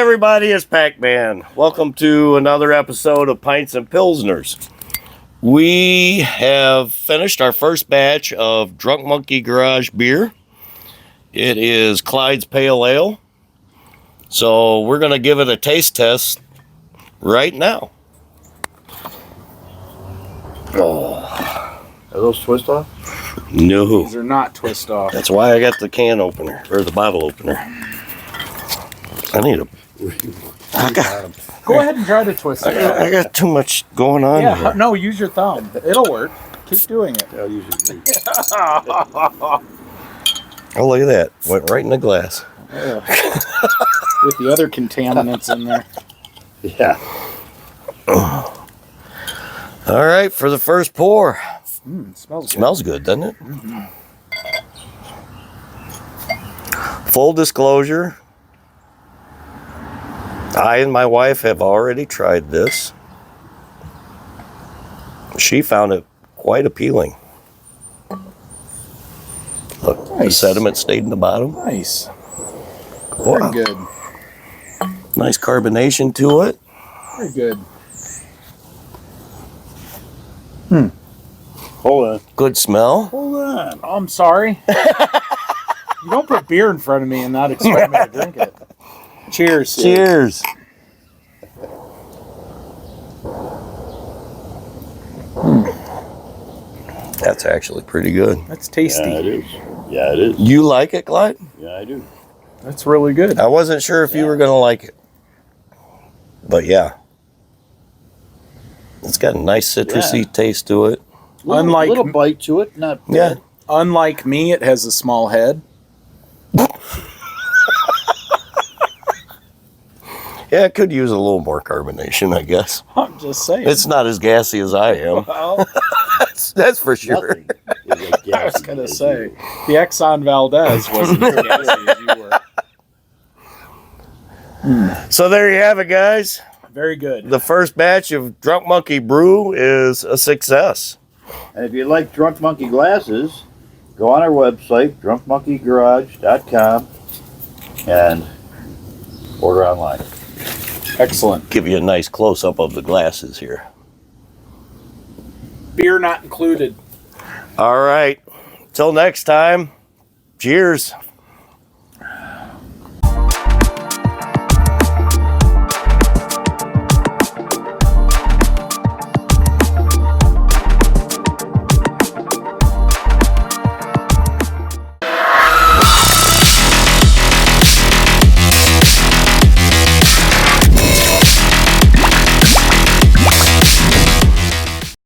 everybody, it's Pac-Man. Welcome to another episode of Pints and Pilsners. We have finished our first batch of Drunk Monkey Garage beer. It is Clyde's Pale Ale. So we're going to give it a taste test right now. Oh. Are those twist off? No. These are not twist off. That's why I got the can opener, or the bottle opener. I need a... Go ahead and try to twist it. I got too much going on here. No, use your thumb. It'll work. Keep doing it. I'll use it. Oh, look at that. Went right in the glass. Yeah. With the other contaminants in there. Yeah. All right, for the first pour. Smells good. Smells good, doesn't it? Full disclosure, I and my wife have already tried this. She found it quite appealing. Look, the sediment stayed in the bottom. Nice. Wow. Very good. Nice carbonation to it. Very good. Hold on. Good smell. Hold on. Oh, I'm sorry. You don't put beer in front of me and not expect me to drink it. Cheers. Cheers. That's actually pretty good. That's tasty. Yeah, it is. Yeah, it is. You like it, Clyde? Yeah, I do. That's really good. I wasn't sure if you were going to like it. But yeah. It's got a nice citrusy taste to it. Unlike- little bite to it, not bad. Yeah. Unlike me, it has a small head. Yeah, it could use a little more carbonation, I guess. I'm just saying. It's not as gassy as I am. Well, That's for sure. Nothing is as I was gassy going to as say, you. the Exxon Valdez wasn't as gassy as you were. So there you have it, guys. Very good. The first batch of Drunk Monkey Brew is a success. And if you like Drunk Monkey glasses, go on our website, drunkmonkeygarage.com, and order online. Excellent. Give you a nice close-up of the glasses here. Beer not included. All right. Till next time, cheers.